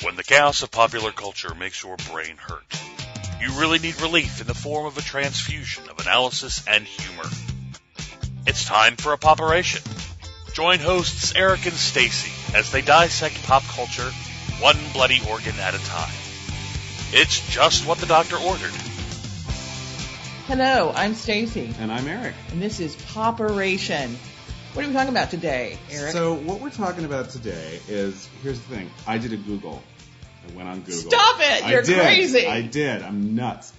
When the chaos of popular culture makes your brain hurt, you really need relief in the form of a transfusion of analysis and humor. It's time for a POPeration. Join hosts Eric and Stacey as they dissect pop culture one bloody organ at a time. It's just what the doctor ordered. Hello, I'm Stacey. And I'm Eric. And this is POPeration. What are we talking about today, Eric? So what we're talking about today is, here's the thing. I did a Google. I went on Google. Stop it! You're crazy! I did. I'm nuts.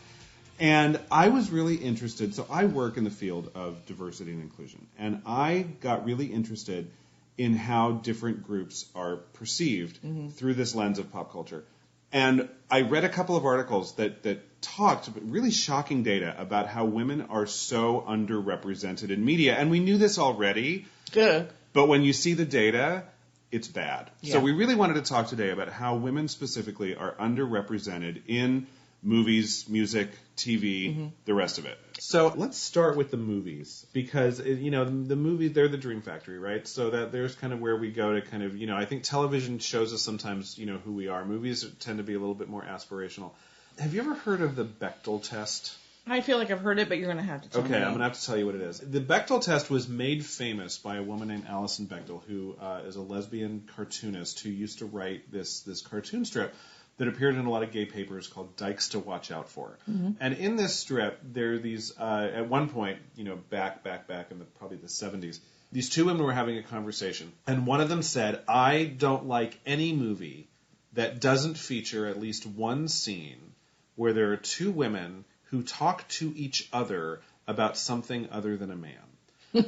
And I was really interested. So I work in the field of diversity and inclusion. And I got really interested in how different groups are perceived through this lens of pop culture. And I read a couple of articles that talked really shocking data about how women are so underrepresented in media. And we knew this already. Good. But when you see the data, it's bad. Yeah. So we really wanted to talk today about how women specifically are underrepresented in movies, music, TV, the rest of it. So let's start with the movies because, you know, the movies, they're the dream factory, right? So that there's kind of where we go to kind of, you know, I think television shows us sometimes, you know, who we are. Movies tend to be a little bit more aspirational. Have you ever heard of the Bechdel test? I feel like I've heard it, but you're going to have to tell me. Okay, I'm going to have to tell you what it is. The Bechdel test was made famous by a woman named Alison Bechdel, who is a lesbian cartoonist who used to write this cartoon strip that appeared in a lot of gay papers called Dykes to Watch Out For. And in this strip, there are these, at one point, you know, back in probably the 70s, these two women were having a conversation. And one of them said, I don't like any movie that doesn't feature at least one scene where there are two women who talk to each other about something other than a man.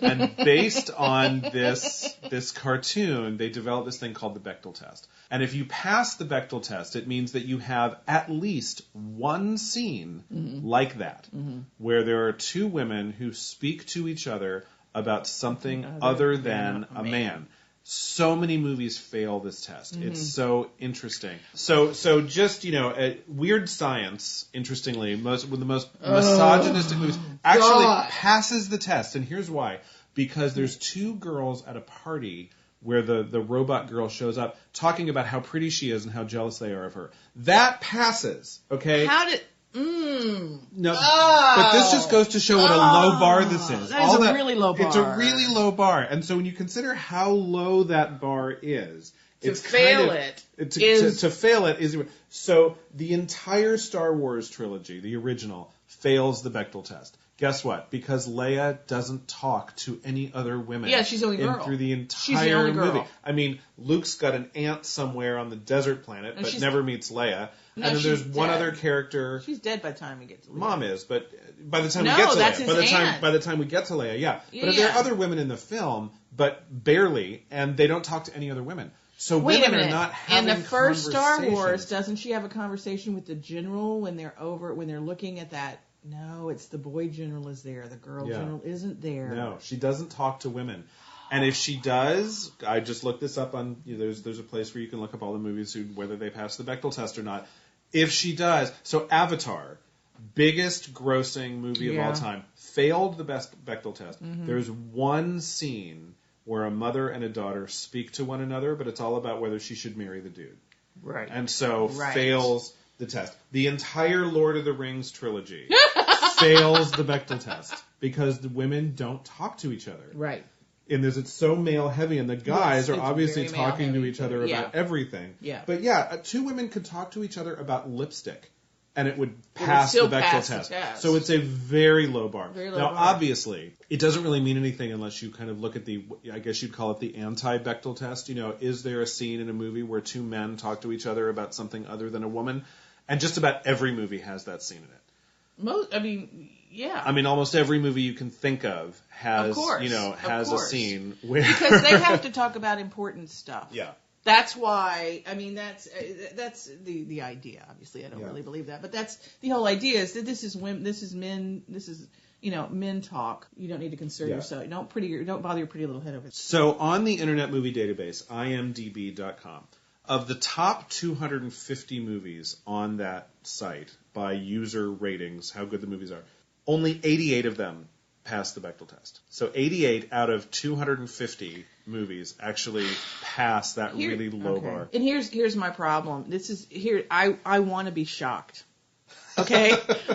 And based on this cartoon, they developed this thing called the Bechdel test. And if you pass the Bechdel test, it means that you have at least one scene like that, where there are two women who speak to each other about something other than a man. So many movies fail this test. It's so interesting. So just, you know, Weird Science, interestingly, one of the most misogynistic movies, actually passes the test. And here's why. Because there's two girls at a party where the robot girl shows up talking about how pretty she is and how jealous they are of her. That passes, okay? How did... No, but this just goes to show what a low bar this is. That is a really low bar. It's a really low bar. And so when you consider how low that bar is, to fail it is... So the entire Star Wars trilogy, the original, fails the Bechdel test. Guess what? Because Leia doesn't talk to any other women. Yeah, she's the only girl. Through the entire she's the only girl. movie. I mean, Luke's got an aunt somewhere on the desert planet, but never meets Leia. No, and then there's one other character. She's dead by the time we get to Leia. Mom is, but by the time we get to that's Leia, his aunt. by the time we get to Leia, yeah. But there are other women in the film, but barely, and they don't talk to any other women. So women are not having in the first Star conversations. Wars, doesn't she have a conversation with the general when they're looking at that? No, it's the boy general is there. The girl general isn't there. No, she doesn't talk to women. And if she does, I just looked this up on, you know, there's a place where you can look up all the movies, whether they pass the Bechdel test or not. If she does, so Avatar, biggest grossing movie of all time, failed the Bechdel test. There's one scene where a mother and a daughter speak to one another, but it's all about whether she should marry the dude. Right. And so fails the test. The entire Lord of the Rings trilogy fails the Bechdel test because the women don't talk to each other. Right. And it's so male heavy, and the guys are obviously talking to each other about everything. Yeah. But two women could talk to each other about lipstick, and it would pass the Bechdel test. So it's a very low bar. Obviously, it doesn't really mean anything unless you kind of look at I guess you'd call it the anti-Bechdel test. You know, is there a scene in a movie where two men talk to each other about something other than a woman? And just about every movie has that scene in it. Almost every movie you can think of has, a scene where... Because they have to talk about important stuff. Yeah. That's why, that's the idea. Obviously, I don't really believe that. But that's the whole idea is that this is men, men talk. You don't need to concern yourself. Don't bother your pretty little head over it. So on the Internet Movie Database, imdb.com, of the top 250 movies on that site by user ratings, how good the movies are, only 88 of them pass the Bechdel test. So 88 out of 250 movies actually pass that really low bar. And here's my problem. I want to be shocked. Okay?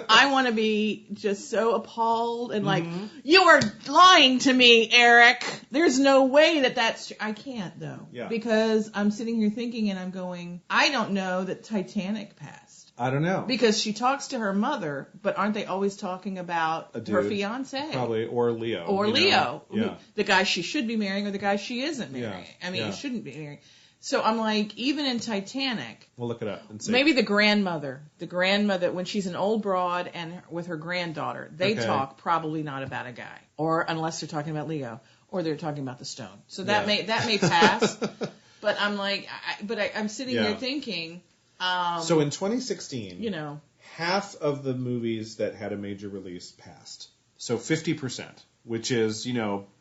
I want to be just so appalled and like, you are lying to me, Eric. There's no way that's true. I can't, though. Yeah. Because I'm sitting here thinking and I'm going, I don't know that Titanic passed. I don't know. Because she talks to her mother, but aren't they always talking about her fiancé? Probably, or Leo. Or Leo. Yeah. The guy she should be marrying or the guy she isn't marrying. Yeah. I mean, he shouldn't be marrying. So I'm like, even in Titanic, we'll look it up and see. Maybe the grandmother, when she's an old broad and with her granddaughter, they talk probably not about a guy, or unless they're talking about Leo, or they're talking about the stone. So that may pass. But I'm like, I'm sitting here thinking. So in 2016, half of the movies that had a major release passed. So 50%, which is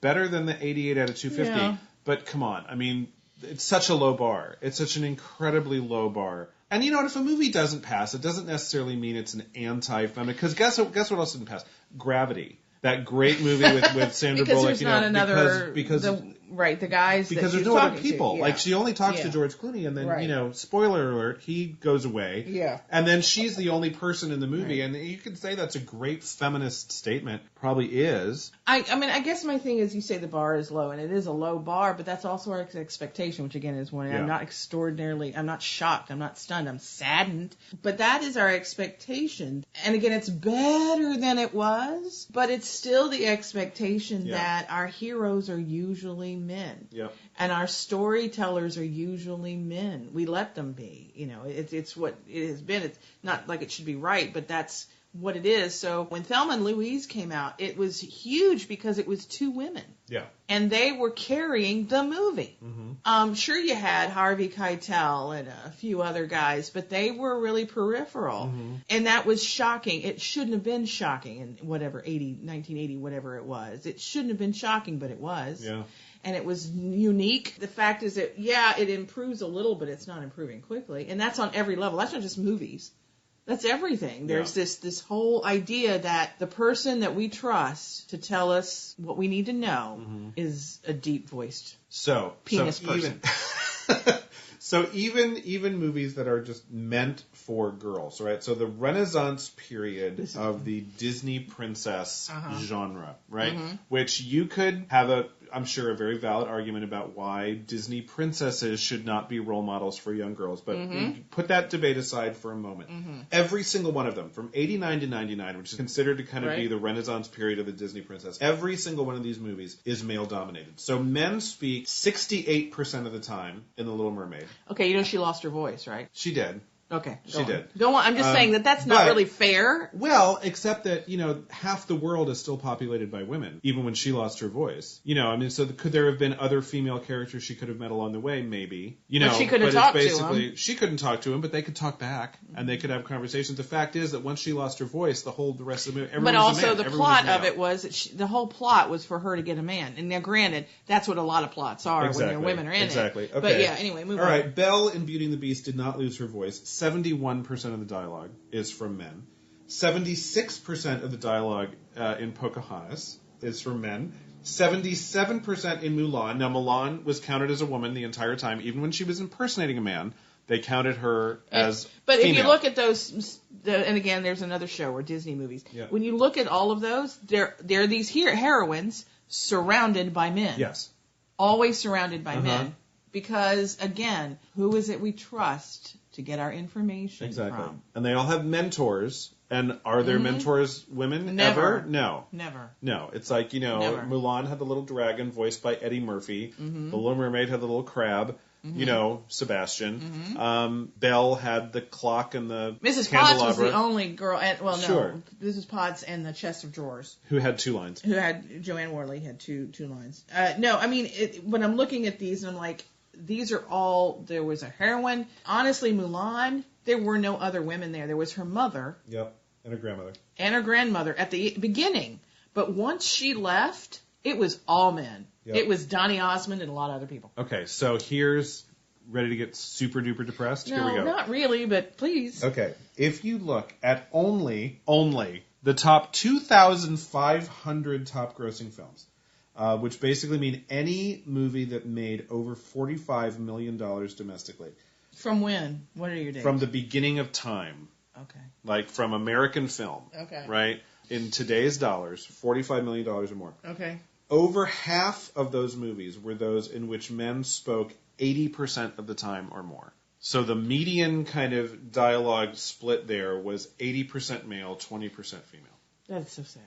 better than the 88 out of 250. Yeah. But come on, I mean. It's such a low bar. It's such an incredibly low bar. And if a movie doesn't pass, it doesn't necessarily mean it's an anti-feminist. Because guess what else didn't pass? Gravity. That great movie with Sandra Bullock. There's not another. The guys. Because there's no other people. Like she only talks to George Clooney, and then spoiler alert, he goes away. Yeah. And then she's the only person in the movie, and you could say that's a great feminist statement. Probably is. I mean, I guess my thing is, you say the bar is low, and it is a low bar, but that's also our expectation, which again is one. I'm not I'm not shocked, I'm not stunned, I'm saddened, but that is our expectation. And again, it's better than it was, but it's still the expectation that our heroes are usually men. Yep. And our storytellers are usually men. We let them be. It's what it has been. It's not like it should be right, but that's what it is. So when Thelma and Louise came out, it was huge because it was two women. Yeah. And they were carrying the movie. Mm-hmm. Sure, you had Harvey Keitel and a few other guys, but they were really peripheral. Mm-hmm. And that was shocking. It shouldn't have been shocking in 1980, whatever it was. It shouldn't have been shocking, but it was. Yeah. And it was unique. The fact is that, it improves a little, but it's not improving quickly. And that's on every level. That's not just movies. That's everything. There's this whole idea that the person that we trust to tell us what we need to know is a deep-voiced penis person. So even movies that are just meant for girls, right? So the Renaissance period of the Disney princess genre, right? Mm-hmm. Which you could have I'm sure, a very valid argument about why Disney princesses should not be role models for young girls. But put that debate aside for a moment. Mm-hmm. Every single one of them, from 89 to 99, which is considered to kind of be the Renaissance period of the Disney princess, every single one of these movies is male-dominated. So men speak 68% of the time in The Little Mermaid. Okay, she lost her voice, right? She did. Okay, she did. Go on. I'm just saying that's not really fair. Well, except that, half the world is still populated by women, even when she lost her voice. So could there have been other female characters she could have met along the way? Maybe. But she couldn't talk to him. She couldn't talk to him, but they could talk back, and they could have conversations. The fact is that once she lost her voice, the rest of the movie, everyone was a man. But also the plot of it was that the whole plot was for her to get a man. And now, granted, that's what a lot of plots are when your women are in it. Exactly. Okay. But anyway, move on. All right, Belle in Beauty and the Beast did not lose her voice. 71% of the dialogue is from men. 76% of the dialogue in Pocahontas is from men. 77% in Mulan. Now, Mulan was counted as a woman the entire time. Even when she was impersonating a man, they counted her as But female. if you look at those, and again, there's another show, or Disney movies. Yeah. When you look at all of those, they're these heroines surrounded by men. Yes. Always surrounded by men. Because, again, who is it we trust to get our information from? And they all have mentors. And are their mentors women? Never. Ever? No. Never. No. It's like, Mulan had the little dragon voiced by Eddie Murphy. Mm-hmm. The Little Mermaid had the little crab. Mm-hmm. Sebastian. Mm-hmm. Belle had the clock and the Mrs. Potts was the only girl, Mrs. Potts and the chest of drawers. Who had 2 lines. Joanne Worley had two lines. No, I mean, when I'm looking at these, and I'm like, these are all, there was a heroine. Honestly, Mulan, there were no other women there. There was her mother. Yep, and her grandmother. And her grandmother at the beginning. But once she left, it was all men. Yep. It was Donny Osmond and a lot of other people. Okay, so here's ready to get super duper depressed? No, here we go. Not really, but please. Okay, if you look at only the top 2,500 top grossing films, which basically mean any movie that made over $45 million domestically. From when? What are your dates? From the beginning of time. Okay. Like from American film. Okay. Right? In today's dollars, $45 million or more. Okay. Over half of those movies were those in which men spoke 80% of the time or more. So the median kind of dialogue split there was 80% male, 20% female. That's so sad.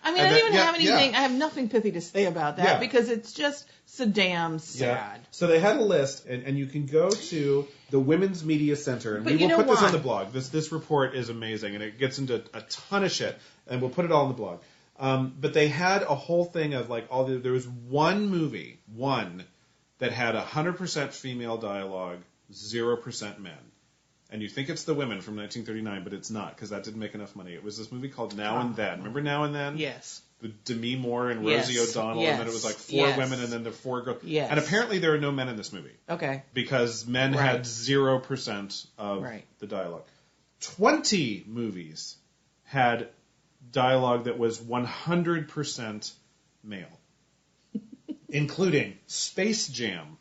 I mean, I don't even have anything. I have nothing pithy to say about that because it's just so damn sad. Yeah. So they had a list, and you can go to the Women's Media Center, and we will put this on the blog. This report is amazing, and it gets into a ton of shit, and we'll put it all on the blog. But they had a whole thing of like there was one movie, that had 100% female dialogue, 0% men. And you think it's The Women from 1939, but it's not, because that didn't make enough money. It was this movie called Now and Then. Remember Now and Then? Yes. With Demi Moore and Rosie O'Donnell, and then it was like 4 women, and then the 4 girls. Yes. And apparently there are no men in this movie. Okay. Because men had 0% of the dialogue. 20 movies had dialogue that was 100% male. Including Space Jam.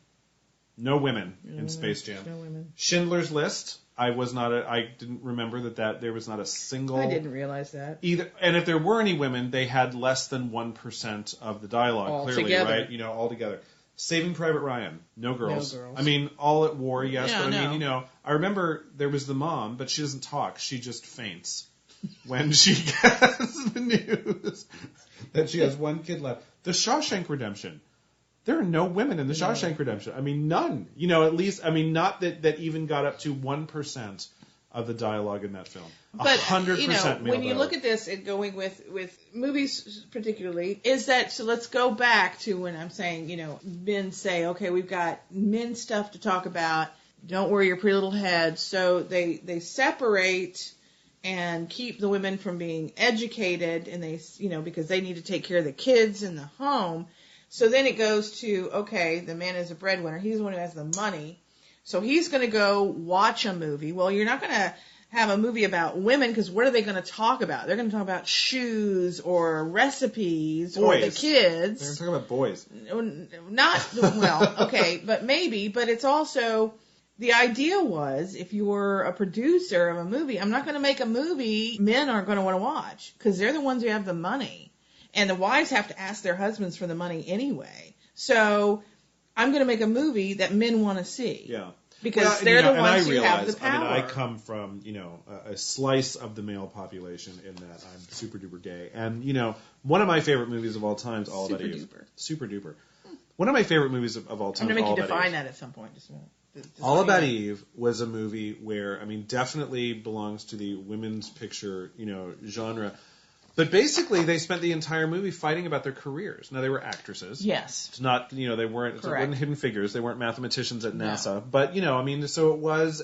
No women in Space Jam. No women. Schindler's List. I didn't remember that there was not a single. I didn't realize that. Either. And if there were any women, they had less than 1% of the dialogue, all clearly, together. right? All together. Saving Private Ryan. No girls. No girls. I mean, All at War, yes. Yeah, but I mean, I remember there was the mom, but she doesn't talk. She just faints when she gets the news that she has one kid left. The Shawshank Redemption. There are no women in the Shawshank Redemption. I mean, none. At least, I mean, not that even got up to 1% of the dialogue in that film. But 100% male when you dialogue. look at this and going with movies particularly, is that, so let's go back to when I'm saying, men say, okay, we've got men stuff to talk about. Don't worry your pretty little head. So they separate and keep the women from being educated, and they, because they need to take care of the kids in the home. So then it goes to, okay, the man is a breadwinner. He's the one who has the money. So he's going to go watch a movie. Well, you're not going to have a movie about women, because what are they going to talk about? They're going to talk about shoes or recipes or the kids. They're talking about boys. But maybe. But it's also, the idea was, if you were a producer of a movie, I'm not going to make a movie men aren't going to want to watch, because they're the ones who have the money. And the wives have to ask their husbands for the money anyway. So I'm going to make a movie that men want to see. Yeah. Because they're the ones who have the power. I mean, I come from, a slice of the male population in that I'm super duper gay. And, one of my favorite movies of all time is All About Eve. Super duper. One of my favorite movies of all time is All About Eve. I'm going to make you define that at some point. All About Eve was a movie where, definitely belongs to the women's picture, genre. But basically, they spent the entire movie fighting about their careers. Now, they were actresses. Yes. It's not, they weren't Hidden Figures. They weren't mathematicians at NASA. But, so it was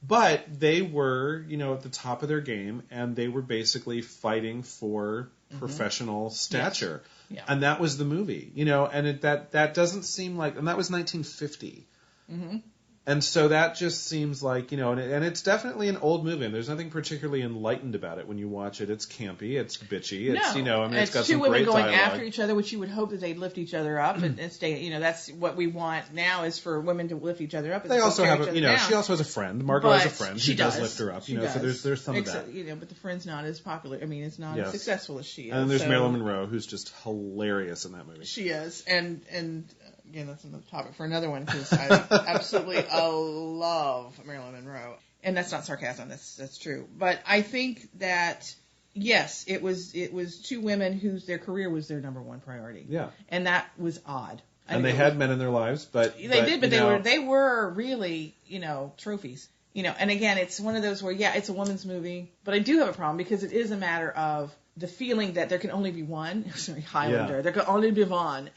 but they were, at the top of their game, and they were basically fighting for professional stature. Yes. Yeah. And that was the movie, and that doesn't seem like, and that was 1950. Mm-hmm. And so that just seems like, and it's definitely an old movie, and there's nothing particularly enlightened about it when you watch it. It's campy, it's bitchy, it's, it's got some great dialogue. It's two women going after each other, which you would hope that they'd lift each other up and stay, that's what we want now, is for women to lift each other up. They also have, she also has a friend. Margot has a friend who does lift her up, so there's some of that. But the friend's not as popular, it's not as successful as she is. And then there's Marilyn Monroe, who's just hilarious in that movie. She is, and again, that's another topic for another one, because I absolutely love Marilyn Monroe. And that's not sarcasm, that's true. But I think that, yes, it was two women whose their career was their number one priority. Yeah. And that was odd. And they had men in their lives, but they were really, trophies. And again, it's one of those where, it's a woman's movie, but I do have a problem, because it is a matter of the feeling that there can only be one. Sorry, Highlander. Yeah. There can only be one.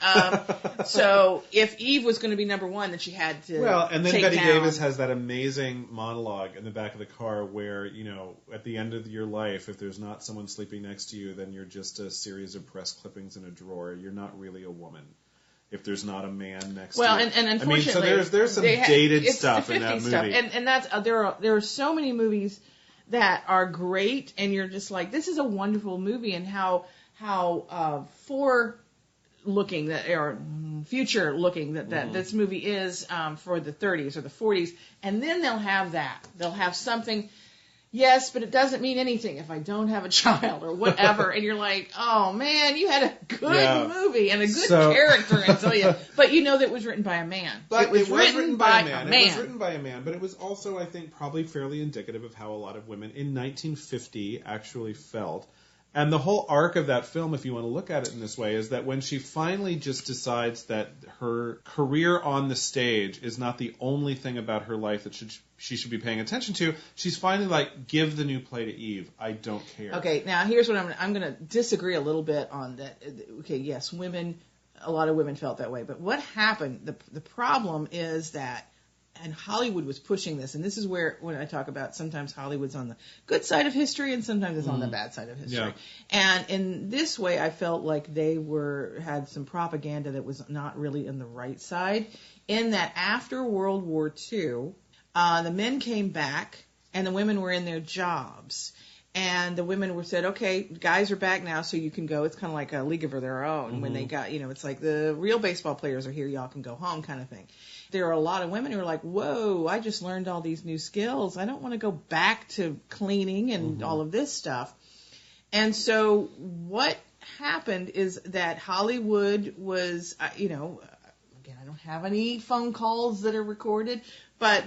So if Eve was going to be number one, then she had to. Well, and then Betty Davis has that amazing monologue in the back of the car where, at the end of your life, if there's not someone sleeping next to you, then you're just a series of press clippings in a drawer. You're not really a woman. If there's not a man next to you. Well, and unfortunately, so there's some dated stuff in that movie. Stuff. And that's there are so many movies that are great, and you're just like, this is a wonderful movie, and how forward-looking that, or future-looking that this movie is for the 30s or the 40s, and then they'll have something. Yes, but it doesn't mean anything if I don't have a child or whatever. And you're like, oh man, you had a good movie and a good character until you. But you know that it was written by a man. But it was written by a man. It was written by a man, but it was also, I think, probably fairly indicative of how a lot of women in 1950 actually felt. And the whole arc of that film, if you want to look at it in this way, is that when she finally just decides that her career on the stage is not the only thing about her life that she should be paying attention to, she's finally like, give the new play to Eve. I don't care. Okay, now here's what I'm going to disagree a little bit on that. Okay, yes, a lot of women felt that way. But what happened, the problem is that, and Hollywood was pushing this, and this is where, when I talk about sometimes Hollywood's on the good side of history and sometimes it's on the bad side of history. Yeah. And in this way, I felt like they had some propaganda that was not really in the right side, in that after World War II, the men came back and the women were in their jobs. And the women were said, okay, guys are back now, so you can go. It's kind of like a league of their own when they got, it's like the real baseball players are here, y'all can go home kind of thing. There are a lot of women who are like, whoa, I just learned all these new skills. I don't want to go back to cleaning and all of this stuff. And so what happened is that Hollywood was, again, I don't have any phone calls that are recorded, but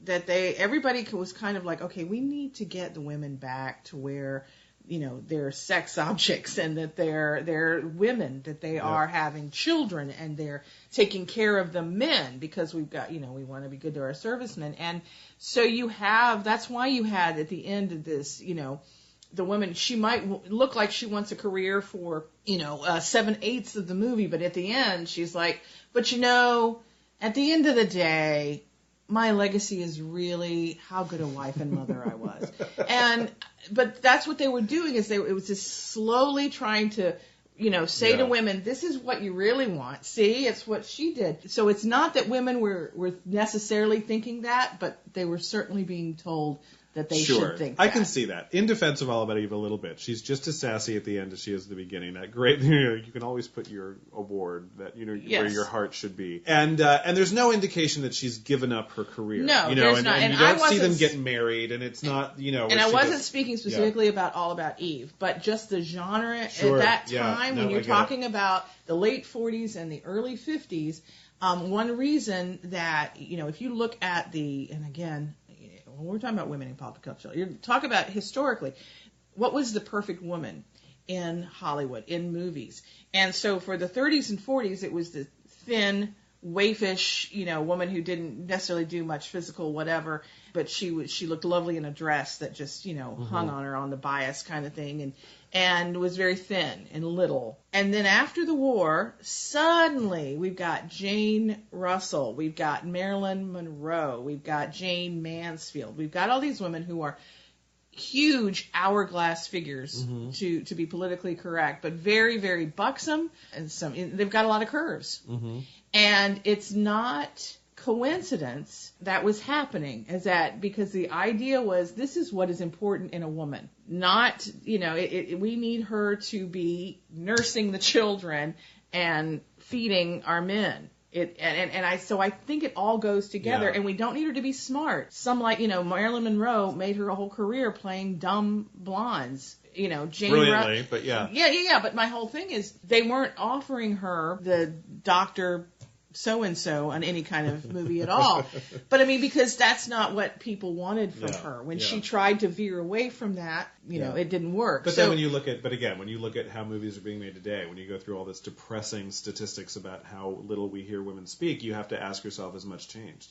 everybody was kind of like, okay, we need to get the women back to where, they're sex objects and that they're women, that they are having children and they're taking care of the men because we've got, we want to be good to our servicemen. And so that's why you had at the end of this, the woman, she might look like she wants a career for, 7/8 of the movie, but at the end she's like, but at the end of the day, my legacy is really how good a wife and mother I was. But that's what they were doing, is it was just slowly trying to, say to women, this is what you really want. See, it's what she did. So it's not that women were necessarily thinking that, but they were certainly being told that they should think that. I can see that. In defense of All About Eve a little bit, she's just as sassy at the end as she is at the beginning. That great, you can always put your award that where your heart should be. And there's no indication that she's given up her career. No, there's not. And you don't see them getting married, and it's not, And I wasn't speaking specifically about All About Eve, but just the genre at that time when you're talking about the late 40s and the early 50s. One reason that if you look at and again. When we're talking about women in pop culture, you're talking about historically, what was the perfect woman in Hollywood, in movies? And so for the 30s and 40s, it was the thin, waifish, woman who didn't necessarily do much physical whatever, but she looked lovely in a dress that just, hung on her on the bias kind of thing, and was very thin and little. And then after the war, suddenly we've got Jane Russell, we've got Marilyn Monroe, we've got Jane Mansfield, we've got all these women who are huge hourglass figures, to be politically correct, but very, very buxom, and they've got a lot of curves. And it's not coincidence that was happening, is that because the idea was this is what is important in a woman, not, we need her to be nursing the children and feeding our men. So I think it all goes together, and we don't need her to be smart. Some Marilyn Monroe made her a whole career playing dumb blondes. Jane brilliantly, but yeah. Yeah. But my whole thing is they weren't offering her the Dr. So-and-so on any kind of movie at all. But I mean, because that's not what people wanted from her. When she tried to veer away from that, it didn't work. But then when you look at how movies are being made today, when you go through all this depressing statistics about how little we hear women speak, you have to ask yourself, has much changed?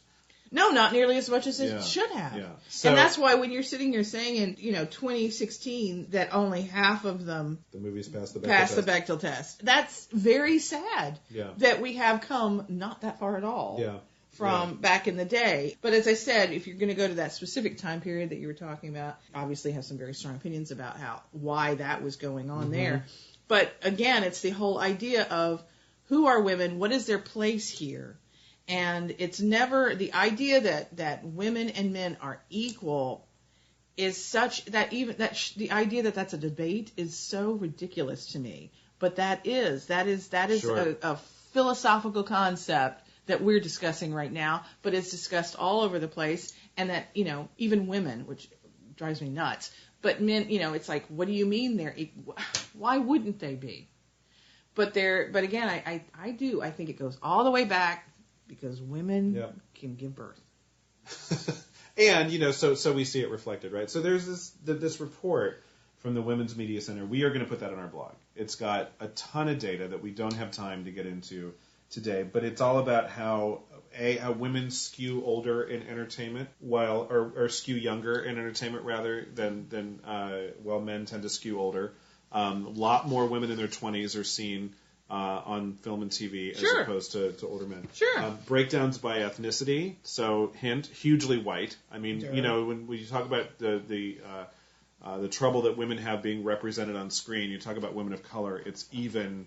No, not nearly as much as it should have. Yeah. And that's why when you're sitting here saying in 2016 that only half of them the movies passed the Bechdel test, that's very sad. Yeah. That we have come not that far at all. Yeah. From back in the day. But as I said, if you're going to go to that specific time period that you were talking about, obviously have some very strong opinions about why that was going on there. But again, it's the whole idea of who are women, what is their place here? And it's never the idea that women and men are equal is such that even the idea that that's a debate is so ridiculous to me. But that is Sure. a philosophical concept that we're discussing right now, but it's discussed all over the place, and that, even women, which drives me nuts, but men, it's like, what do you mean why wouldn't they be? But again, I think it goes all the way back because women can give birth. And, so we see it reflected, right? So there's this report from the Women's Media Center. We are going to put that on our blog. It's got a ton of data that we don't have time to get into today, but it's all about how women skew older in entertainment or skew younger in entertainment rather than while men tend to skew older. A lot more women in their 20s are seen on film and TV Sure. as opposed to older men. Sure. Breakdowns by ethnicity. So hint, hugely white. I mean, Sure. when you talk about the trouble that women have being represented on screen, you talk about women of color, it's even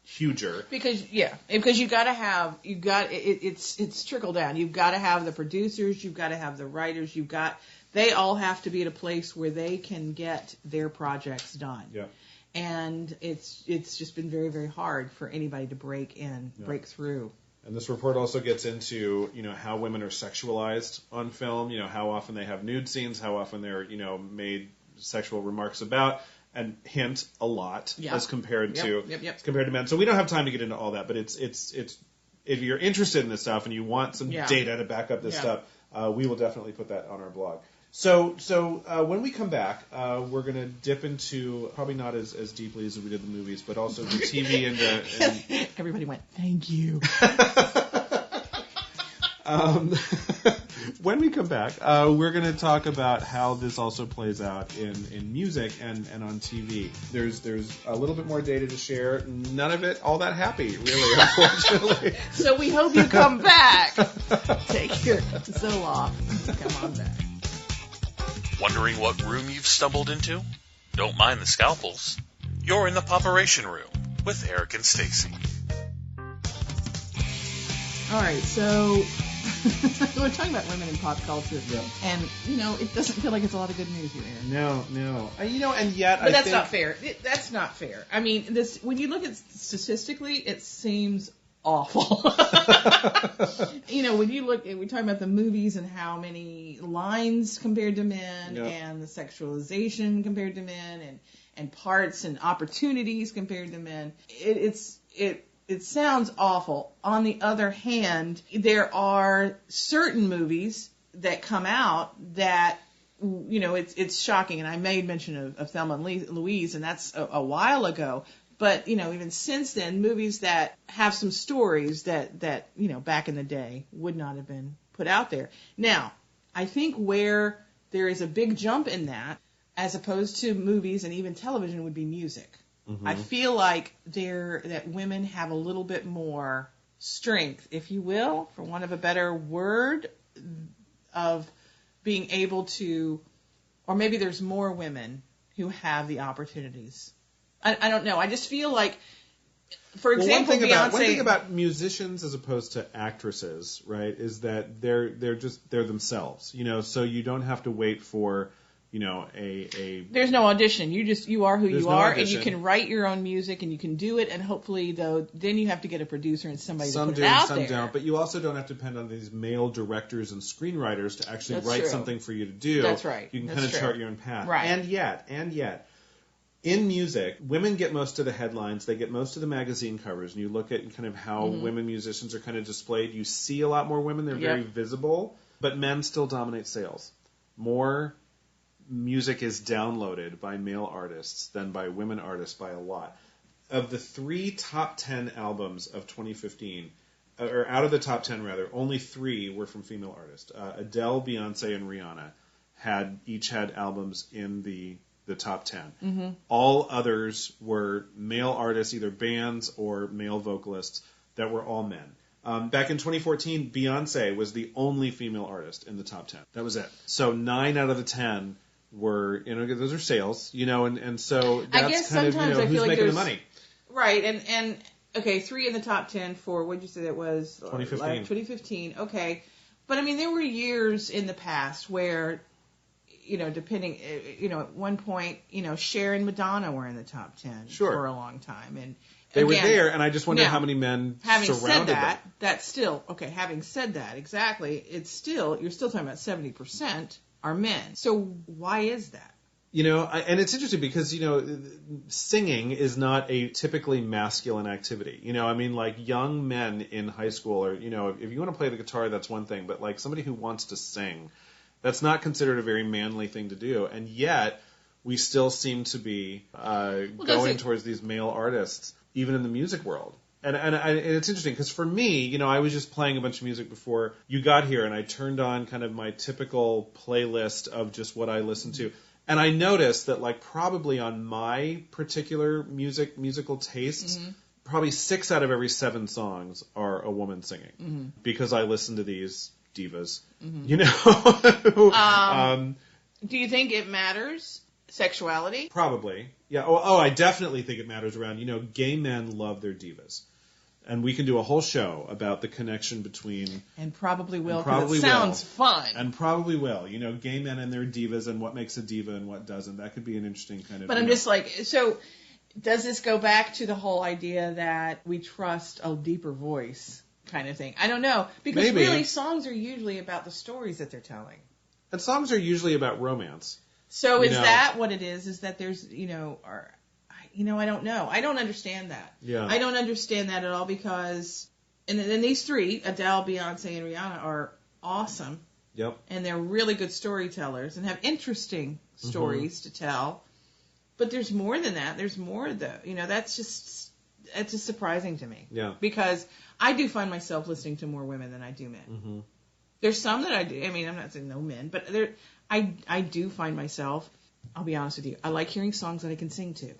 huger. Because you've got to have, it's trickle down. You've got to have the producers, you've got to have the writers, they all have to be at a place where they can get their projects done. Yeah. And it's just been very, very hard for anybody to break through. And this report also gets into, how women are sexualized on film, how often they have nude scenes, how often they're, made sexual remarks about, and hint, a lot as compared to men. So we don't have time to get into all that, but it's if you're interested in this stuff and you want some data to back up this stuff, we will definitely put that on our blog. So when we come back, we're going to dip into, probably not as deeply as we did the movies, but also the TV and everybody went, thank you. When we come back, we're going to talk about how this also plays out in music and on TV. There's a little bit more data to share. None of it all that happy, really, unfortunately. So we hope you come back. Take your Zoll off. Come on back. Wondering what room you've stumbled into? Don't mind the scalpels. You're in the POPeration room with Eric and Stacey. All right, so we're talking about women in pop culture, and it doesn't feel like it's a lot of good news here, Aaron. No, and yet, but that's not fair. That's not fair. I mean, when you look at statistically, it seems awful. When you look, we're talking about the movies and how many lines compared to men, and the sexualization compared to men, and parts and opportunities compared to men. It sounds awful. On the other hand, there are certain movies that come out that, it's shocking. And I made mention of Thelma and Louise, and that's a while ago. But, even since then, movies that have some stories that back in the day would not have been put out there. Now, I think where there is a big jump in that, as opposed to movies and even television, would be music. Mm-hmm. I feel like that women have a little bit more strength, if you will, for want of a better word, of being able to, or maybe there's more women who have the opportunities. I don't know. I just feel like, for example, Beyonce. One thing about musicians as opposed to actresses, right, is that they're themselves. So you don't have to wait for, There's no audition. You are who you are, and you can write your own music, and you can do it. And hopefully, then you have to get a producer and somebody to put it out there. Some don't, but you also don't have to depend on these male directors and screenwriters to actually write something for you to do. That's right. You can kind of chart your own path. Right. And yet, in music, women get most of the headlines. They get most of the magazine covers. And you look at kind of how women musicians are kind of displayed. You see a lot more women. They're very visible. But men still dominate sales. More music is downloaded by male artists than by women artists by a lot. Of the 3 top 10 albums of 2015, or out of the top 10 rather, only 3 were from female artists. Adele, Beyonce, and Rihanna each had albums in the top 10. Mm-hmm. All others were male artists, either bands or male vocalists, that were all men. Back in 2014, Beyonce was the only female artist in the top 10. That was it. So 9 out of the 10 were, those are sales, and so that's I guess kind sometimes of, I who's feel like making the money. Right, and okay, 3 in the top 10 for, what did you say that was? 2015. 2015, okay. But I mean, there were years in the past where, depending, at one point, Cher and Madonna were in the top 10 for a long time. And they were there, and I just wonder how many men surrounded them. That's still, okay, having said that, exactly, you're still talking about 70% are men. So why is that? And it's interesting because, singing is not a typically masculine activity. Like young men in high school or, if you want to play the guitar, that's one thing. But like somebody who wants to sing, that's not considered a very manly thing to do. And yet we still seem to be going towards these male artists, even in the music world. And it's interesting because for me, I was just playing a bunch of music before you got here, and I turned on kind of my typical playlist of just what I listen to. And I noticed that, like, probably on my particular musical tastes, probably 6 out of every 7 songs are a woman singing because I listen to these divas, Do you think it matters? Sexuality? Probably. Yeah. Oh, I definitely think it matters around, gay men love their divas. And we can do a whole show about the connection between... And probably will, because it sounds fun. And probably will. Gay men and their divas and what makes a diva and what doesn't. That could be an interesting kind of... But I'm just like, so does this go back to the whole idea that we trust a deeper voice kind of thing? I don't know. Because really, songs are usually about the stories that they're telling. And songs are usually about romance. So is that what it is? Is that there's, I don't know. I don't understand that. Yeah. I don't understand that at all because, and these 3, Adele, Beyonce, and Rihanna, are awesome. Yep. And they're really good storytellers and have interesting stories to tell. But there's more than that. There's more that's just surprising to me. Yeah. Because I do find myself listening to more women than I do men. Mm-hmm. There's some that I do. I mean, I'm not saying no men, but I do find myself, I'll be honest with you, I like hearing songs that I can sing to.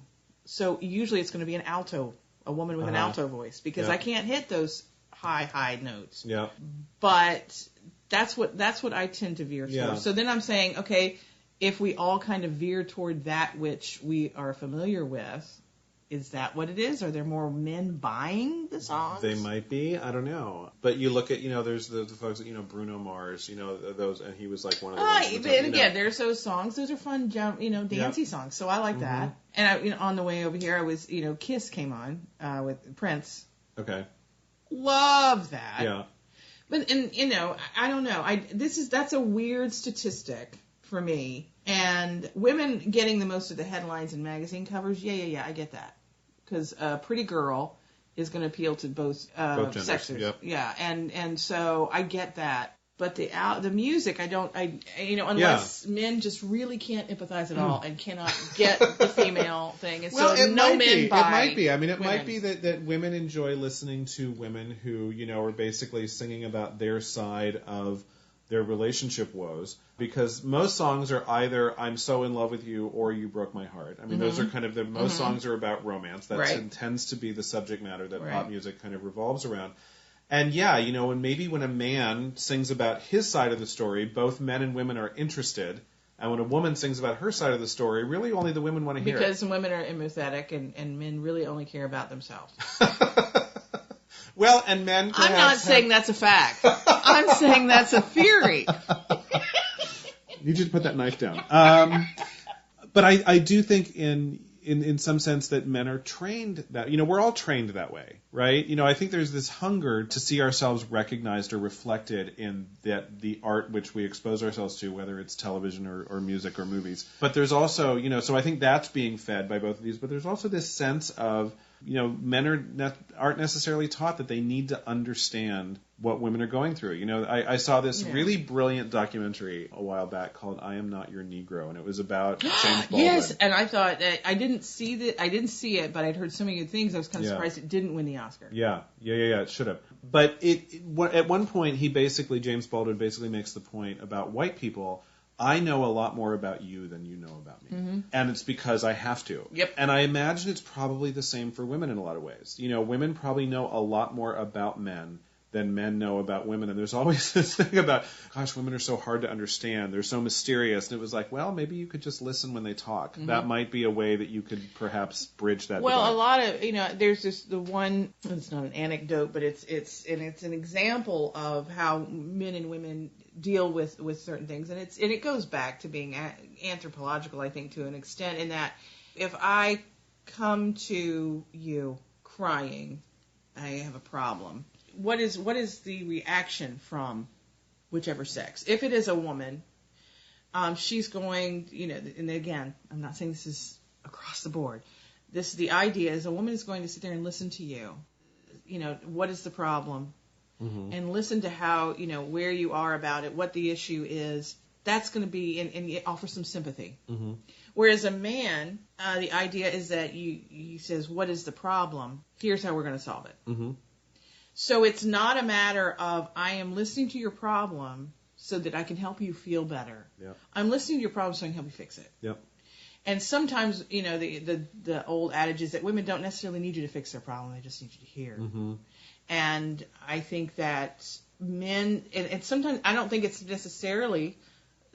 So usually it's going to be a woman with an alto voice, because I can't hit those high notes. Yeah. But that's what I tend to veer towards. So then I'm saying, okay, if we all kind of veer toward that which we are familiar with, is that what it is? Are there more men buying the songs? They might be. I don't know. But you look at, there's the folks that, Bruno Mars, those, and he was like one of the ones. And again, there's those songs. Those are fun, dancey songs. So I like that. And on the way over here, I was, Kiss came on with Prince. Okay. Love that. Yeah. But, I don't know. That's a weird statistic for me. And women getting the most of the headlines and magazine covers, yeah, I get that. Because Pretty Girl is going to appeal to both sexes. Yep. Yeah, and so I get that. But the music, unless men just really can't empathize at all and cannot get the female thing. And so no men buy. It might be. I mean, it might be that women enjoy listening to women who, are basically singing about their side of their relationship woes, because most songs are either I'm so in love with you or you broke my heart. I mean, those are kind of most songs are about romance. That tends to be the subject matter that pop music kind of revolves around. And when a man sings about his side of the story, both men and women are interested. And when a woman sings about her side of the story, really only the women want to hear it. Because women are empathetic and men really only care about themselves. Well, and men perhaps... I'm not saying that's a fact. I'm saying that's a theory. You just put that knife down. But I do think in some sense that men are trained that, we're all trained that way, right? I think there's this hunger to see ourselves recognized or reflected in the art which we expose ourselves to, whether it's television or music or movies. But there's also, so I think that's being fed by both of these, but there's also this sense of, men aren't necessarily taught that they need to understand what women are going through. I saw this really brilliant documentary a while back called "I Am Not Your Negro," and it was about James Baldwin. Yes, and I thought I didn't see it, but I'd heard so many good things. I was kind of surprised it didn't win the Oscar. Yeah, it should have. But at one point, James Baldwin basically makes the point about white people. I know a lot more about you than you know about me. Mm-hmm. And it's because I have to. Yep. And I imagine it's probably the same for women in a lot of ways. Women probably know a lot more about men than men know about women. And there's always this thing about, gosh, women are so hard to understand. They're so mysterious. And it was like, well, maybe you could just listen when they talk. Mm-hmm. That might be a way that you could perhaps bridge that divide. A lot of, there's just the one, it's not an anecdote, but it's an example of how men and women deal with certain things, and it goes back to being anthropological, I think, to an extent, in that if I come to you crying, I have a problem. What is the reaction from whichever sex? If it is a woman, she's going, and again, I'm not saying this is across the board. The idea is a woman is going to sit there and listen to you. What is the problem? Mm-hmm. And listen to how, where you are about it, what the issue is. That's going to be, and offer some sympathy. Mm-hmm. Whereas a man, the idea is that he says, what is the problem? Here's how we're going to solve it. Mm-hmm. So it's not a matter of, I am listening to your problem so that I can help you feel better. Yep. I'm listening to your problem so I can help you fix it. Yep. And sometimes, the old adage is that women don't necessarily need you to fix their problem. They just need you to hear. Mm-hmm. And I think that men, and sometimes I don't think it's necessarily,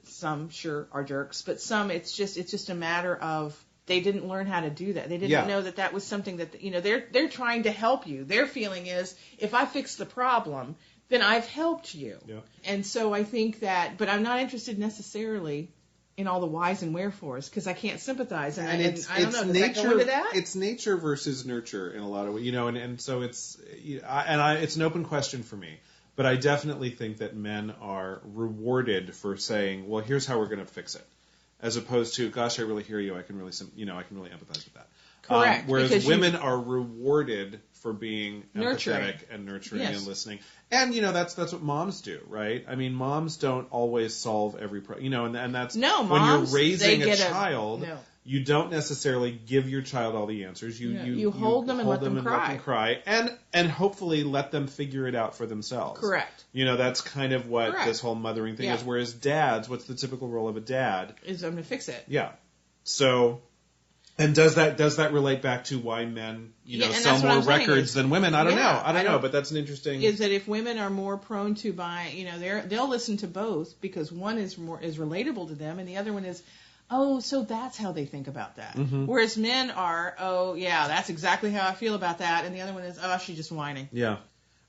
some sure are jerks, but some it's just a matter of they didn't learn how to do that. They didn't know that was something that, they're trying to help you. Their feeling is, if I fix the problem, then I've helped you. Yeah. And so I think that, but I'm not interested necessarily in all the whys and wherefores, because I can't sympathize. And I don't know, does that go into that? It's nature versus nurture in a lot of ways, and so it's, it's an open question for me. But I definitely think that men are rewarded for saying, well, here's how we're going to fix it. As opposed to, gosh, I really hear you. I can really empathize with that. Correct. Whereas women are rewarded for being empathetic and nurturing and listening. And, that's what moms do, right? I mean, moms don't always solve every problem, and that's no, when moms, you're raising a child, you don't necessarily give your child all the answers. You hold them and let them cry. And hopefully let them figure it out for themselves. Correct. That's kind of what this whole mothering thing is. Whereas dads, what's the typical role of a dad? Is I'm going to fix it. Yeah. So, and does that relate back to why men, sell more records than women? I don't know. I don't know, but that's an interesting. Is that if women are more prone to buy, they'll listen to both because one is relatable to them and the other one is, oh, so that's how they think about that. Mm-hmm. Whereas men are, oh, yeah, that's exactly how I feel about that. And the other one is, oh, she's just whining. Yeah.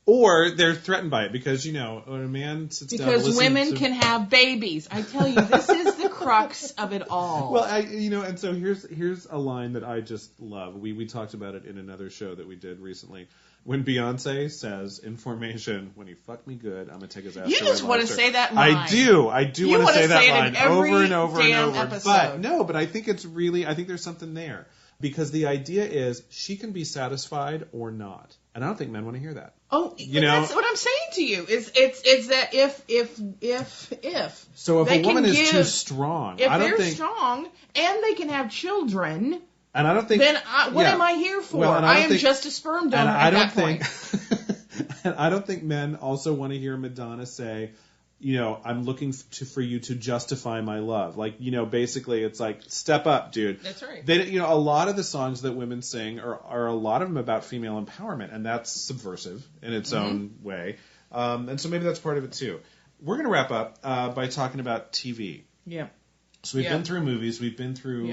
Or they're threatened by it because, when a man sits down... Because women can have babies. I tell you, this is the crux of it all. Well, and so here's a line that I just love. We talked about it in another show that we did recently. When Beyonce says in Formation, when he fucked me good, I'm going to take his ass You to just want to say that line. I do want to say that line over and over and over. Episode. But I think I think there's something there. Because the idea is she can be satisfied or not. And I don't think men want to hear that. Oh, that's what I'm saying to you. It's that if so if a woman is too strong, if they're strong and they can have children, and I don't think then what am I here for? Well, I am just a sperm donor at that point. And I don't think men also want to hear Madonna say, I'm looking for you to justify my love. Like, basically it's like, step up, dude. That's right. They, a lot of the songs that women sing are a lot of them about female empowerment, and that's subversive in its own way. And so maybe that's part of it too. We're going to wrap up by talking about TV. Yeah. So we've been through movies, we've been through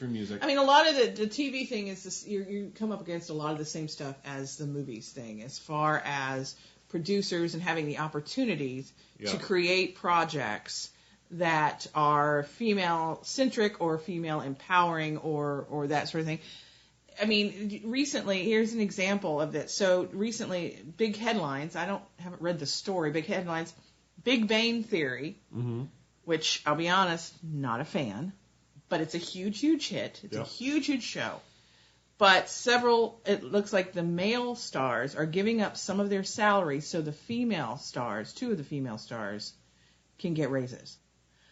music. I mean, a lot of the TV thing is this, you come up against a lot of the same stuff as the movies thing, as far as producers and having the opportunities to create projects that are female-centric or female-empowering or that sort of thing. I mean, recently, here's an example of this. So recently, big headlines, haven't read the story, big headlines, Big Bang Theory, which, I'll be honest, not a fan, but it's a huge, huge hit. It's a huge, huge show. But it looks like the male stars are giving up some of their salaries so the female stars, two of the female stars, can get raises.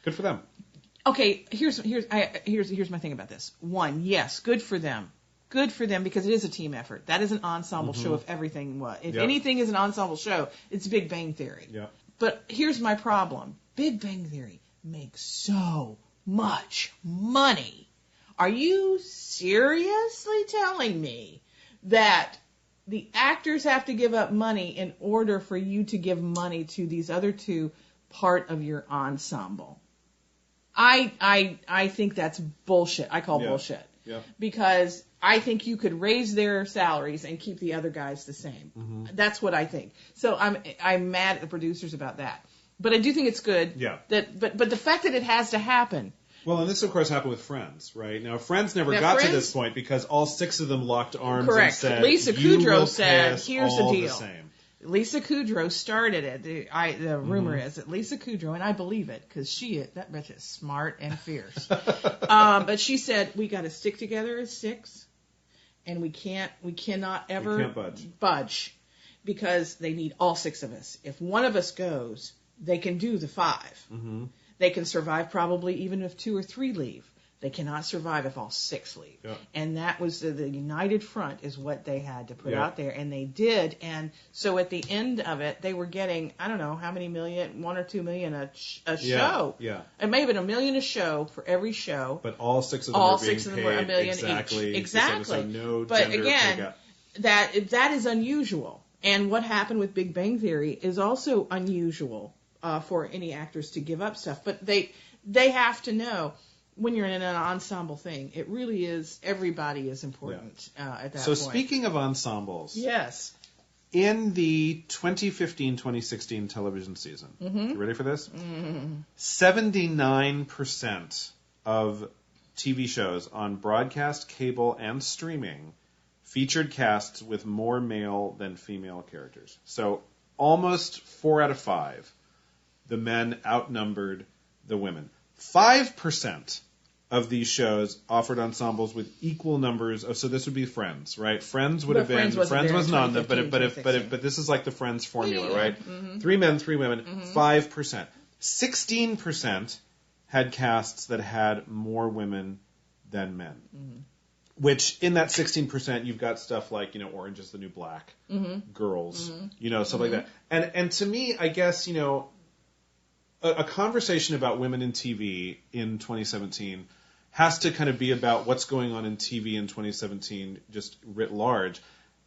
Good for them. Okay, here's my thing about this. One, yes, good for them. Good for them because it is a team effort. That is an ensemble show if everything was. If anything is an ensemble show, it's Big Bang Theory. Yeah. But here's my problem. Big Bang Theory makes so much money. Are you seriously telling me that the actors have to give up money in order for you to give money to these other two part of your ensemble? I think that's bullshit. I call bullshit. Yeah. Because I think you could raise their salaries and keep the other guys the same. Mm-hmm. That's what I think. So I'm mad at the producers about that. But I do think it's good. Yeah. But the fact that it has to happen. Well, and this, of course, happened with Friends, right? Now, Friends never got to this point because all 6 of them locked arms and said, Lisa you Kudrow will said, pay us here's all the deal. same. Lisa Kudrow started it. The rumor is that Lisa Kudrow, and I believe it because that bitch is smart and fierce. But she said, we got to stick together as 6, and we cannot ever budge because they need all 6 of us. If one of us goes, they can do the 5. Mm-hmm. They can survive probably even if 2 or 3 leave. They cannot survive if all 6 leave. Yeah. And that was the united front is what they had to put out there. And they did. And so at the end of it, they were getting, I don't know how many million, 1 or 2 million a show. Yeah. It may have been $1 million a show for every show. But all 6 of them were being paid $1 million exactly. each. Exactly. So no but gender again, that is unusual. And what happened with Big Bang Theory is also unusual for any actors to give up stuff. But they have to know when you're in an ensemble thing, it really is, everybody is important at that point. So speaking of ensembles. Yes. In the 2015-2016 television season, you ready for this? 79% of TV shows on broadcast, cable, and streaming featured casts with more male than female characters. So almost 4 out of 5, the men outnumbered the women. 5% of these shows offered ensembles with equal numbers of, so this would be Friends, right? Friends would have been, Friends wasn't on them, but this is like the Friends formula, right? 3 men, 3 women, 5%. 16% had casts that had more women than men. Which, in that 16%, you've got stuff like, Orange is the New Black, Girls, stuff like that. And to me, I guess, a conversation about women in TV in 2017 has to kind of be about what's going on in TV in 2017, just writ large.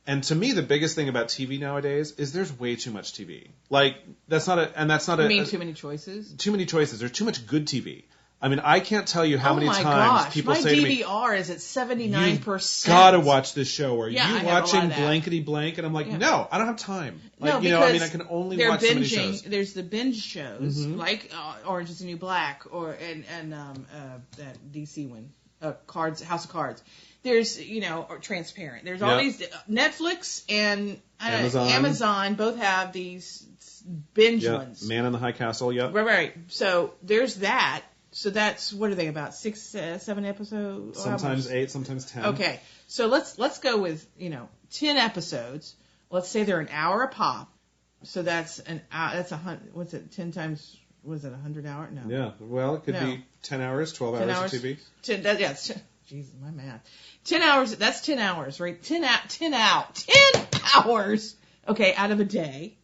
And to me, the biggest thing about TV nowadays is there's way too much TV. Like, that's not too many choices? Too many choices. There's too much good TV. I mean, I can't tell you how many times people say to me, my DVR is at 79%. You've got to watch this show. Are you watching blankety blank? And I'm like, no, I don't have time. Like, I can only watch so many shows. There's the binge shows, like Orange is the New Black, and that DC one, House of Cards. There's, or Transparent. There's all these, Netflix and Amazon both have these binge ones. Man in the High Castle, Right. So there's that. So that's, what are they, about 6, 7 episodes? Sometimes 8, sometimes 10. Okay, so let's go with 10 episodes. Let's say they're an hour a pop. So that's that's 100. What's it? 10 times? Was it 100 hours? No. Yeah. Well, it could be 10 hours, 12 hours of TV. 10. Jesus, my math. 10 hours. That's 10 hours, right? 10 hours. Okay, out of a day.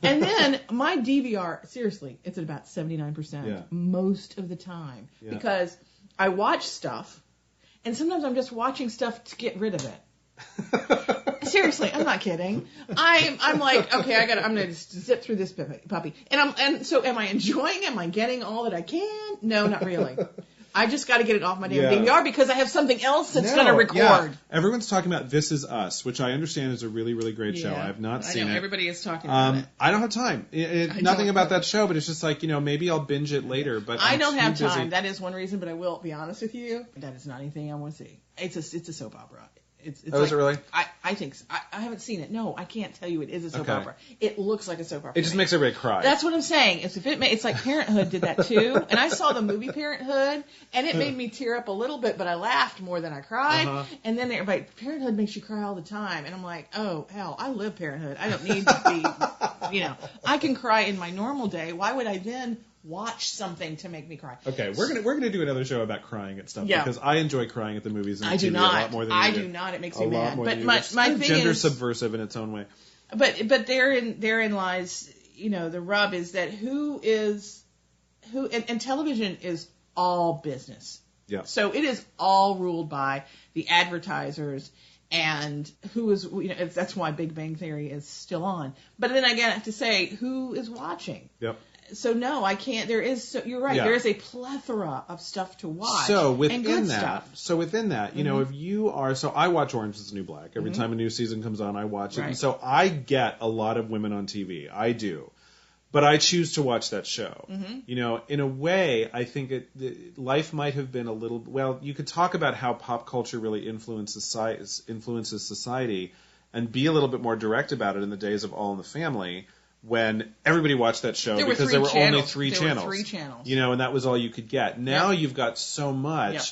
And then my DVR, seriously, it's at about 79% most of the time because I watch stuff, and sometimes I'm just watching stuff to get rid of it. Seriously, I'm not kidding. I'm like, okay, I'm gonna just zip through this puppy, and so am I enjoying? Am I getting all that I can? No, not really. I just got to get it off my damn DVR because I have something else that's going to record. Yeah. Everyone's talking about This Is Us, which I understand is a really, really great show. I have not seen it. Everybody is talking about it. I don't have time. Nothing about that show, but it's just like, maybe I'll binge it later. But I don't have time. That is one reason, but I will be honest with you. That is not anything I want to see. It's a soap opera. It's is it really? I think so. I haven't seen it. No, I can't tell you it is a soap opera. It looks like a soap opera. It just makes everybody cry. That's what I'm saying. It's like Parenthood did that too. And I saw the movie Parenthood, and it made me tear up a little bit, but I laughed more than I cried. And then everybody, Parenthood makes you cry all the time. And I'm like, oh, hell, I live Parenthood. I don't need to be, I can cry in my normal day. Why would I then watch something to make me cry? Okay, we're gonna do another show about crying at stuff because I enjoy crying at the movies and TV a lot more than you do. I do not. It makes me mad. But my thing is gender subversive in its own way. But therein lies, the rub is that who and television is all business. Yeah. So it is all ruled by the advertisers and who is, that's why Big Bang Theory is still on. But then I have to say, who is watching? Yep. So no, I can't. You're right. Yeah. There is a plethora of stuff to watch. So within that, if you are, I watch Orange is the New Black. Every time a new season comes on, I watch it. And so I get a lot of women on TV. I do. But I choose to watch that show. Mm-hmm. You know, in a way, I think life might have been a little. Well, you could talk about how pop culture really influences society, and be a little bit more direct about it in the days of All in the Family, when everybody watched that show because there were only three channels. You know, and that was all you could get. Now you've got so much. Yep.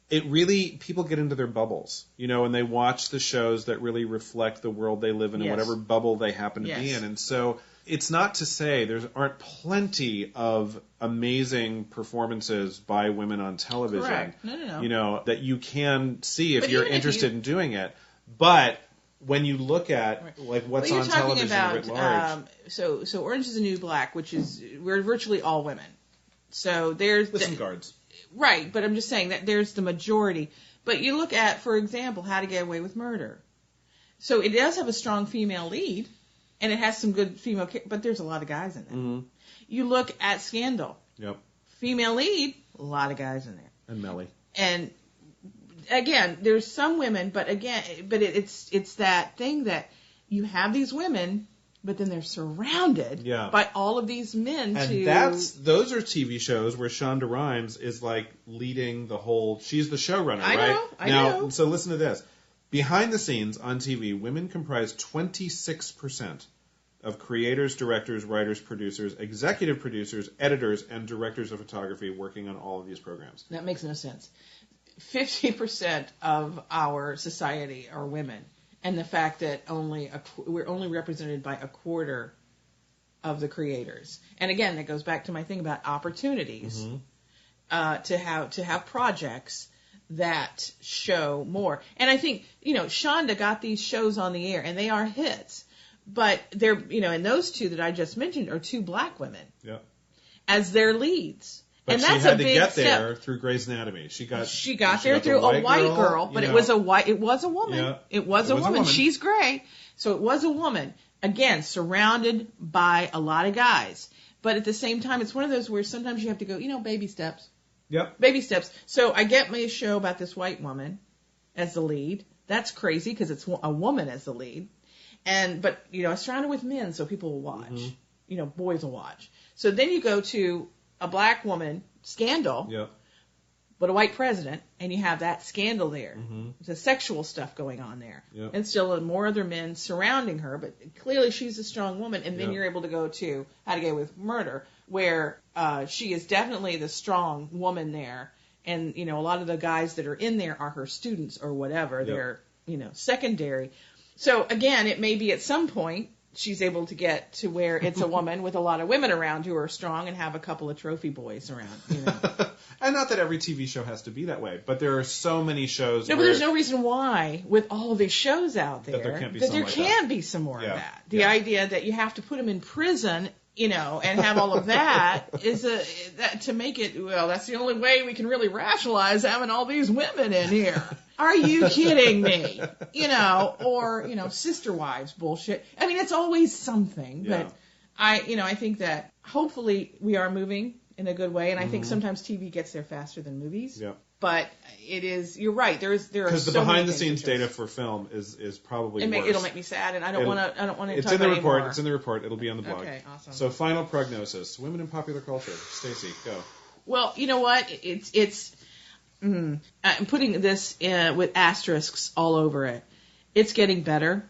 It really, people get into their bubbles, you know, and they watch the shows that really reflect the world they live in and whatever bubble they happen to be in. And so it's not to say there aren't plenty of amazing performances by women on television. Correct. No. You know, that you can see if you're interested in doing it. But when you look at like what's on television writ large. So Orange is the New Black, we're virtually all women. So there's with some guards. Right, but I'm just saying that there's the majority. But you look at, for example, How to Get Away with Murder. So it does have a strong female lead, and it has some good female, but there's a lot of guys in there. Mm-hmm. You look at Scandal. Yep. Female lead, a lot of guys in there. And Mellie. And again, there's some women, but it's that thing that you have these women, but then they're surrounded by all of these men. And those are TV shows where Shonda Rhimes is like leading the whole. She's the showrunner, right? I know. So listen to this. Behind the scenes on TV, women comprise 26% of creators, directors, writers, producers, executive producers, editors, and directors of photography working on all of these programs. That makes no sense. 50% of our society are women. And the fact that we're only represented by a quarter of the creators. And again, that goes back to my thing about opportunities to have projects that show more. And I think, you know, Shonda got these shows on the air, and they are hits. But they're, you know, and those two that I just mentioned are two black women as their leads. But and she that's had a to big get step. there through Grey's Anatomy. She got there through a white girl, but it was a woman. Yeah, it was a woman. She's gray, so it was a woman. Again, surrounded by a lot of guys. But at the same time, it's one of those where sometimes you have to go, you know, baby steps. Yep. Baby steps. So I get my show about this white woman as the lead. That's crazy because it's a woman as the lead. But, you know, it's surrounded with men, so people will watch. Mm-hmm. You know, boys will watch. So then you go to a black woman, Scandal, but a white president, and you have that scandal there. Mm-hmm. There's sexual stuff going on there. Yep. And still more other men surrounding her, but clearly she's a strong woman. And then you're able to go to How to Get Away with Murder, where she is definitely the strong woman there. And, you know, a lot of the guys that are in there are her students or whatever. Yep. They're, you know, secondary. So, again, it may be at some point she's able to get to where it's a woman with a lot of women around who are strong and have a couple of trophy boys around, you know. And not that every TV show has to be that way, but there are so many shows. No, but there's no reason why, with all of these shows out there, that there can't be some more of that. The idea that you have to put them in prison, you know, and have all of that is to make it, well, that's the only way we can really rationalize having all these women in here. Are you kidding me? You know, or, you know, sister wives bullshit. I mean, it's always something, but I think that hopefully we are moving in a good way, and I think sometimes TV gets there faster than movies. Yeah. But it is, you're right. There are because the behind the scenes data for film is probably worse. It'll make me sad, and I don't want to talk about it It's in the report. Anymore. It's in the report. It'll be on the blog. Okay, awesome. So final prognosis: women in popular culture. Stacey, go. Well, you know what? I'm putting this with asterisks all over it. It's getting better.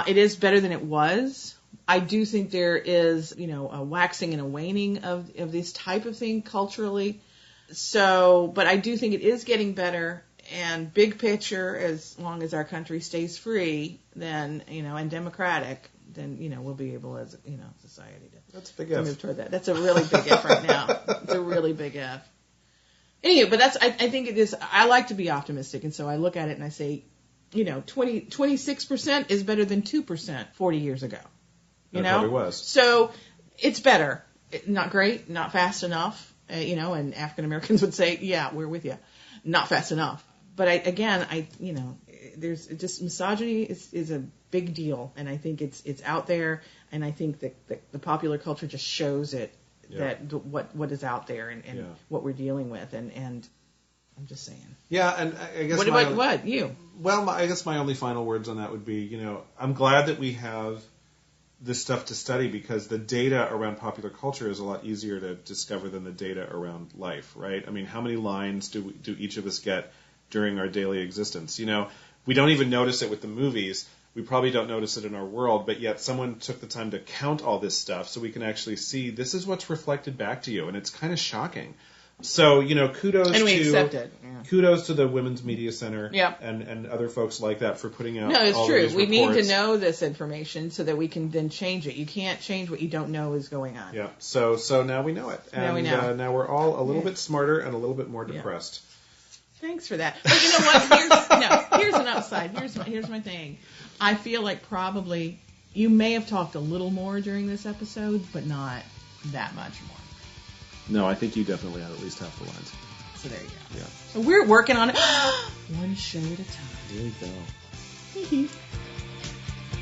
It is better than it was. I do think there is, you know, a waxing and a waning of this type of thing culturally. So, but I do think it is getting better. And big picture, as long as our country stays free, then, you know, and democratic, then, you know, we'll be able as, you know, society to move toward that. That's a really big if right now. It's a really big if. Anyway, but I think it is, I like to be optimistic, and so I look at it and I say, you know, 26% is better than 2% 40 years ago. You know? Probably was. So it's better. Not great, not fast enough, you know, and African Americans would say, yeah, we're with you. Not fast enough. But you know, there's just misogyny is a big deal, and I think it's out there, and I think that the popular culture just shows it. Yeah. That what is out there and what we're dealing with, and I'm just saying. Yeah, and I guess you? Well, I guess my only final words on that would be, you know, I'm glad that we have this stuff to study because the data around popular culture is a lot easier to discover than the data around life, right? I mean, how many lines do each of us get during our daily existence? You know, we don't even notice it with the movies. We probably don't notice it in our world, but yet someone took the time to count all this stuff so we can actually see this is what's reflected back to you, and it's kind of shocking. So, you know, kudos to the Women's Media Center and other folks like that for putting out No, it's all true. these We reports. need to know this information so that we can then change it. You can't change what you don't know is going on. Yeah. So now we know it. And now we know. Now we're all a little bit smarter and a little bit more depressed. Thanks for that. But you know what? Here's an upside. Here's my thing. I feel like probably you may have talked a little more during this episode, but not that much more. No, I think you definitely had at least half the lines. So there you go. Yeah. So we're working on it one show at a time. There you go.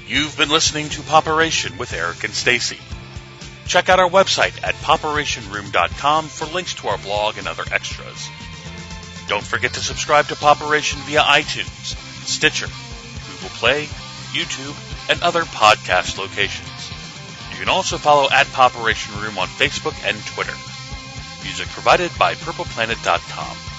You've been listening to POPeration with Eric and Stacey. Check out our website at poperationroom.com for links to our blog and other extras. Don't forget to subscribe to POPeration via iTunes, Stitcher, Google Play, YouTube, and other podcast locations. You can also follow at POPeration Room on Facebook and Twitter. Music provided by purpleplanet.com.